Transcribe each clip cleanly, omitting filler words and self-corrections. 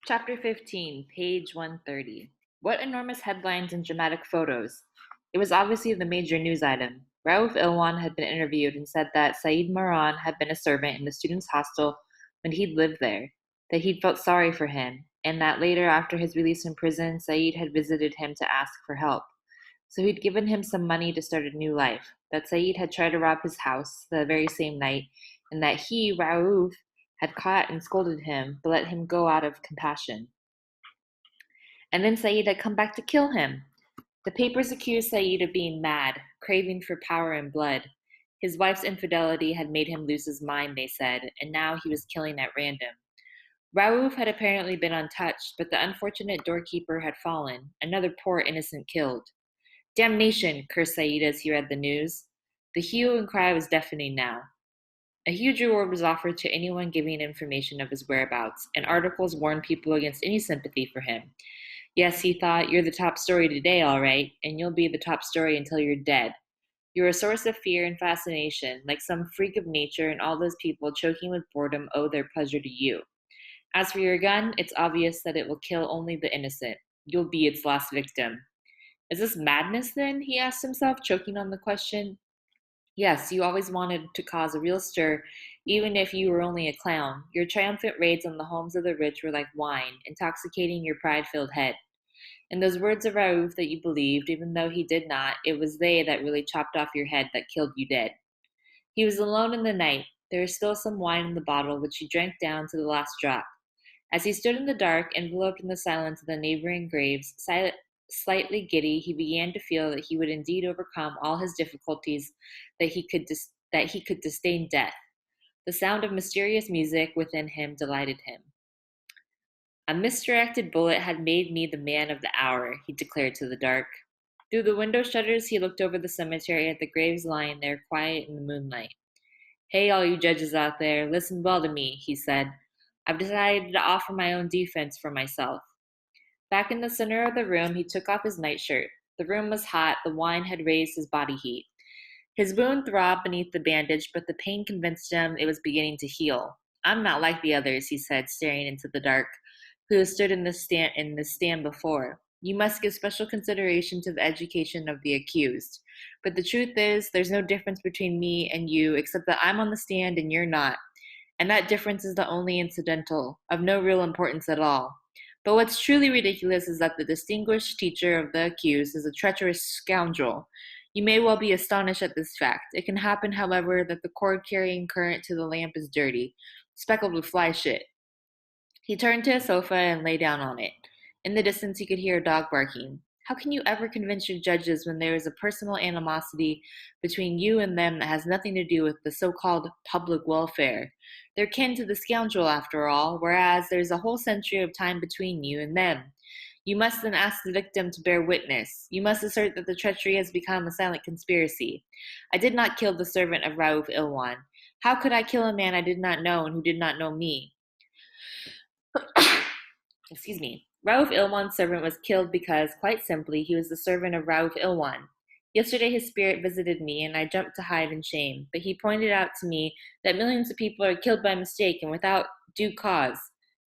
Chapter 15, page 130. What enormous headlines and dramatic photos! It was obviously the major news item. Raouf Ilwan had been interviewed and said that Saeed Moran had been a servant in the students' hostel when he'd lived there, that he'd felt sorry for him, and that later, after his release from prison, Saeed had visited him to ask for help. So he'd given him some money to start a new life, that Saeed had tried to rob his house the very same night, and that he, Raouf, had caught and scolded him, but let him go out of compassion. And then Saeed had come back to kill him. The papers accused Saeed of being mad, craving for power and blood. His wife's infidelity had made him lose his mind, they said, and now he was killing at random. Raouf had apparently been untouched, but the unfortunate doorkeeper had fallen, another poor innocent killed. Damnation, cursed Saeed as he read the news. The hue and cry was deafening now. A huge reward was offered to anyone giving information of his whereabouts, and articles warned people against any sympathy for him. Yes, he thought, you're the top story today, all right, and you'll be the top story until you're dead. You're a source of fear and fascination, like some freak of nature, and all those people choking with boredom owe their pleasure to you. As for your gun, it's obvious that it will kill only the innocent. You'll be its last victim. Is this madness, then? He asked himself, choking on the question. Yes, you always wanted to cause a real stir, even if you were only a clown. Your triumphant raids on the homes of the rich were like wine, intoxicating your pride filled head. And those words of Raouf that you believed, even though he did not, it was they that really chopped off your head that killed you dead. He was alone in the night. There was still some wine in the bottle, which he drank down to the last drop. As he stood in the dark, enveloped in the silence of the neighboring graves, slightly giddy, he began to feel that he would indeed overcome all his difficulties, that he could disdain death. The sound of mysterious music within him delighted him. A misdirected bullet had made me the man of the hour, he declared to the dark. Through the window shutters, he looked over the cemetery at the graves lying there quiet in the moonlight. Hey, all you judges out there, listen well to me, he said. I've decided to offer my own defense for myself. Back in the center of the room, he took off his nightshirt. The room was hot, the wine had raised his body heat. His wound throbbed beneath the bandage, but the pain convinced him it was beginning to heal. I'm not like the others, he said, staring into the dark, who stood in the stand before. You must give special consideration to the education of the accused. But the truth is, there's no difference between me and you except that I'm on the stand and you're not. And that difference is the only incidental, of no real importance at all. But what's truly ridiculous is that the distinguished teacher of the accused is a treacherous scoundrel. You may well be astonished at this fact. It can happen, however, that the cord carrying current to the lamp is dirty, speckled with fly shit. He turned to a sofa and lay down on it. In the distance, he could hear a dog barking. How can you ever convince your judges when there is a personal animosity between you and them that has nothing to do with the so called public welfare? They're kin to the scoundrel, after all, whereas there's a whole century of time between you and them. You must then ask the victim to bear witness. You must assert that the treachery has become a silent conspiracy. I did not kill the servant of Raouf Ilwan. How could I kill a man I did not know and who did not know me? Excuse me. Raouf Ilwan's servant was killed because, quite simply, he was the servant of Raouf Ilwan. Yesterday his spirit visited me, and I jumped to hide in shame. But he pointed out to me that millions of people are killed by mistake and without due cause.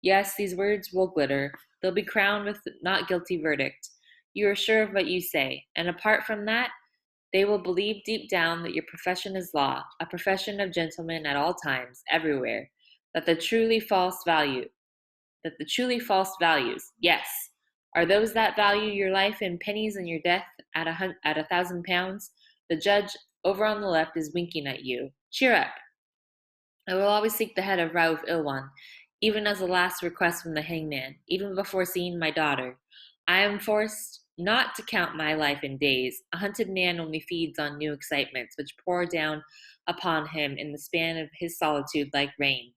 Yes, these words will glitter. They'll be crowned with not guilty verdict. You are sure of what you say, and apart from that, they will believe deep down that your profession is law, a profession of gentlemen at all times, everywhere, that the truly false values, yes, are those that value your life in pennies and your death at £1,000. The judge over on the left is winking at you. Cheer up. I will always seek the head of Raouf Ilwan, even as a last request from the hangman, even before seeing my daughter. I am forced not to count my life in days. A hunted man only feeds on new excitements, which pour down upon him in the span of his solitude like rain.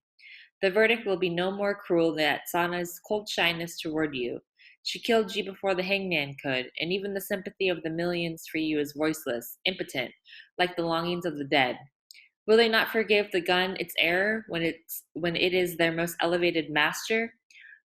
The verdict will be no more cruel than Sana's cold shyness toward you. She killed you before the hangman could, and even the sympathy of the millions for you is voiceless, impotent, like the longings of the dead. Will they not forgive the gun its error when it is their most elevated master?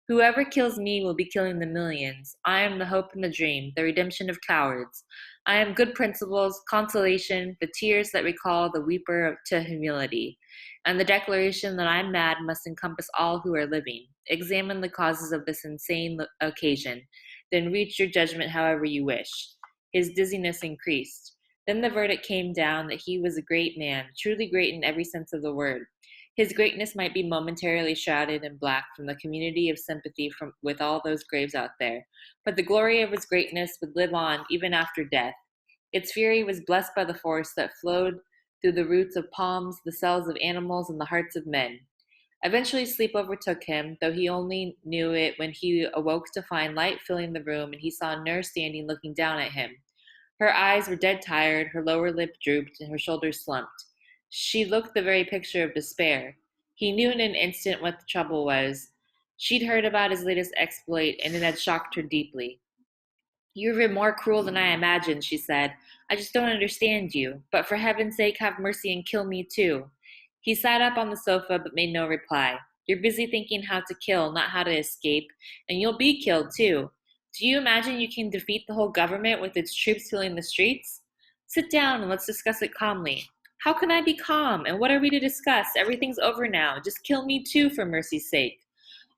Whoever kills me will be killing the millions. I am the hope and the dream, the redemption of cowards. I am good principles, consolation, the tears that recall the weeper to humility. and the declaration that I'm mad must encompass all who are living. Examine the causes of this insane occasion, then reach your judgment however you wish. His dizziness increased. Then the verdict came down that he was a great man, truly great in every sense of the word. His greatness might be momentarily shrouded in black from the community of sympathy with all those graves out there, but the glory of his greatness would live on even after death. Its fury was blessed by the force that flowed through the roots of palms, the cells of animals, and the hearts of men. Eventually, sleep overtook him, though he only knew it when he awoke to find light filling the room and he saw Nurse standing looking down at him. Her eyes were dead tired, her lower lip drooped, and her shoulders slumped. She looked the very picture of despair. He knew in an instant what the trouble was. She'd heard about his latest exploit, and it had shocked her deeply. "You're even more cruel than I imagined," she said. "I just don't understand you. But for heaven's sake, have mercy and kill me too." He sat up on the sofa but made no reply. "You're busy thinking how to kill, not how to escape. And you'll be killed too. Do you imagine you can defeat the whole government with its troops filling the streets? Sit down and let's discuss it calmly." "How can I be calm? And what are we to discuss? Everything's over now. Just kill me too, for mercy's sake."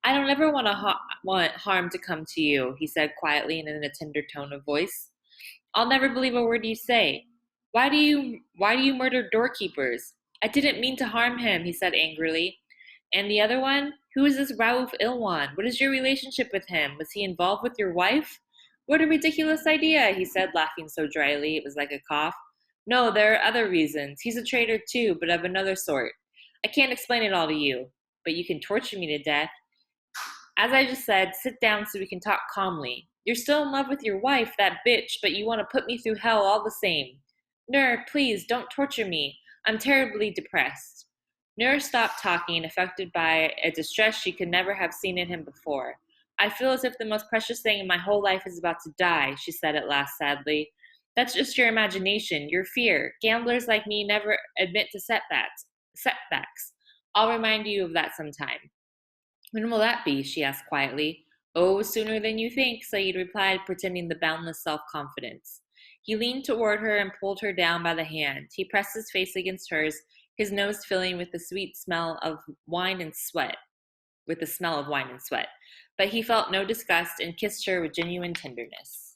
"I don't ever want harm to come to you," he said quietly and in a tender tone of voice. "I'll never believe a word you say. Why do you murder doorkeepers?" "I didn't mean to harm him," he said angrily. "And the other one? Who is this Raouf Ilwan? What is your relationship with him? Was he involved with your wife?" "What a ridiculous idea," he said, laughing so dryly it was like a cough. "No, there are other reasons. He's a traitor too, but of another sort. I can't explain it all to you, but you can torture me to death. As I just said, sit down so we can talk calmly. You're still in love with your wife, that bitch, but you want to put me through hell all the same. Nur, please, don't torture me. I'm terribly depressed." Nur stopped talking, affected by a distress she could never have seen in him before. "I feel as if the most precious thing in my whole life is about to die," she said at last sadly. "That's just your imagination, your fear. Gamblers like me never admit to setbacks. Setbacks. I'll remind you of that sometime." "When will that be?" she asked quietly. "Oh, sooner than you think," Saeed replied, pretending the boundless self-confidence. He leaned toward her and pulled her down by the hand. He pressed his face against hers, his nose filling with the sweet smell of wine and sweat, with the smell of wine and sweat. But he felt no disgust and kissed her with genuine tenderness.